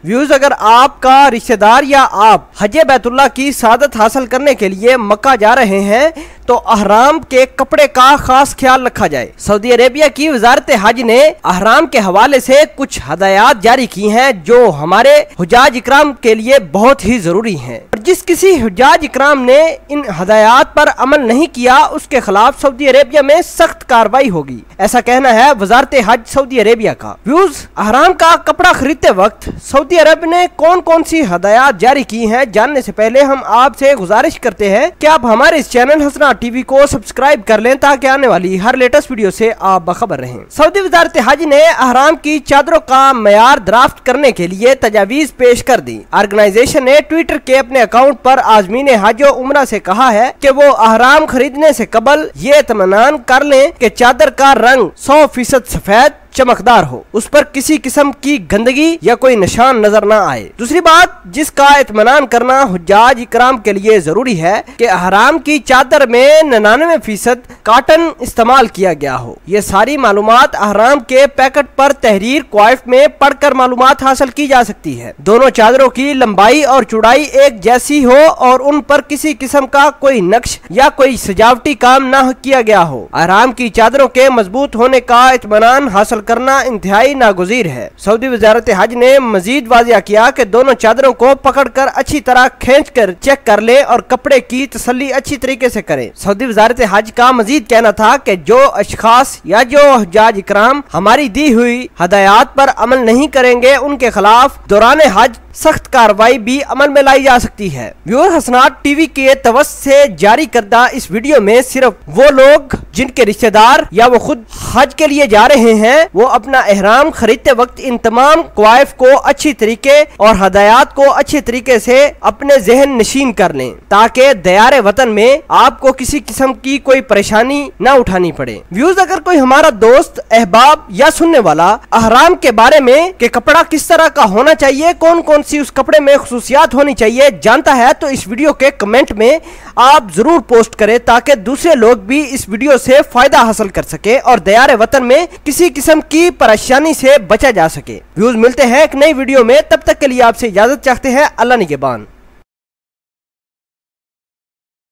Views, अगर आपका रिश्तेदार या आप हज बैतुल्लाह की सादत हासिल करने के लिए मक्का जा रहे हैं तो अहराम के कपड़े का खास ख्याल रखा जाए। सऊदी अरेबिया की वजारत हज ने अहराम के हवाले से कुछ हदायत जारी की हैं जो हमारे हुजाज इकराम के लिए बहुत ही जरूरी हैं। और जिस किसी हुजाज इकराम ने इन हदायत पर अमल नहीं किया उसके खिलाफ सऊदी अरेबिया में सख्त कार्रवाई होगी, ऐसा कहना है वजारत हज सऊदी अरेबिया का। व्यूज, अहराम का कपड़ा खरीदते वक्त सऊदी अरब ने कौन कौन सी हदायत जारी की हैं जानने से पहले हम आपसे गुजारिश करते हैं कि आप हमारे इस चैनल हसना टीवी को सब्सक्राइब कर लें ताकि आने वाली हर लेटेस्ट वीडियो से आप बखबर रहें। सऊदी वजारत हज ने अहराम की चादरों का मयार ड्राफ्ट करने के लिए तजावीज पेश कर दी। ऑर्गेनाइजेशन ने ट्विटर के अपने अकाउंट पर आज़मीन हज और उम्रा से कहा है कि वो अहराम खरीदने से कबल ये इत्मीनान कर लें कि चादर का रंग 100% सफेद चमकदार हो, उस पर किसी किस्म की गंदगी या कोई निशान नजर न आए। दूसरी बात जिसका इत्मीनान करना हुज्जाज इकराम के लिए जरूरी है कि अहराम की चादर में 99% कॉटन इस्तेमाल किया गया हो। ये सारी मालूमात अहराम के पैकेट पर तहरीर क्वाइफ में पढ़कर मालूमात हासिल की जा सकती है। दोनों चादरों की लंबाई और चौड़ाई एक जैसी हो और उन पर किसी किस्म का कोई नक्श या कोई सजावटी काम न किया गया हो। अहराम की चादरों के मजबूत होने का इत्मीनान हासिल करना इंतहाई नागुज़ीर है। सऊदी वजारत हज ने मजीद वाज़िया किया कि दोनों चादरों को पकड़कर अच्छी तरह खींचकर चेक कर ले और कपड़े की तसल्ली अच्छी तरीके से करें। सऊदी वजारत हज का मजीद कहना था कि जो अशखास या जो हुज्जाज इकराम हमारी दी हुई हदायत पर अमल नहीं करेंगे उनके खिलाफ दौरान हज सख्त कार्रवाई भी अमल में लाई जा सकती है। व्यूअर, हसनात टीवी के तवस से जारी करदा इस वीडियो में सिर्फ वो लोग जिनके रिश्तेदार या वो खुद हज के लिए जा रहे हैं वो अपना एहराम खरीदते वक्त इन तमाम क्वाइफ को अच्छी तरीके और हदायत को अच्छे तरीके से अपने जहन नशीन कर लें ताकि दयारे वतन में आपको किसी किस्म की कोई परेशानी न उठानी पड़े। व्यूज, अगर कोई हमारा दोस्त, अहबाब या सुनने वाला अहराम के बारे में कि कपड़ा किस तरह का होना चाहिए, कौन कौन सी उस कपड़े में खुसूसियात होनी चाहिए जानता है तो इस वीडियो के कमेंट में आप जरूर पोस्ट करें ताकि दूसरे लोग भी इस वीडियो से फायदा हासिल कर सके और दयारे वतन में किसी किस्म की परेशानी से बचा जा सके। व्यूज, मिलते हैं एक नई वीडियो में, तब तक के लिए आपसे इजाजत चाहते हैं। अल्लाह निगहबान।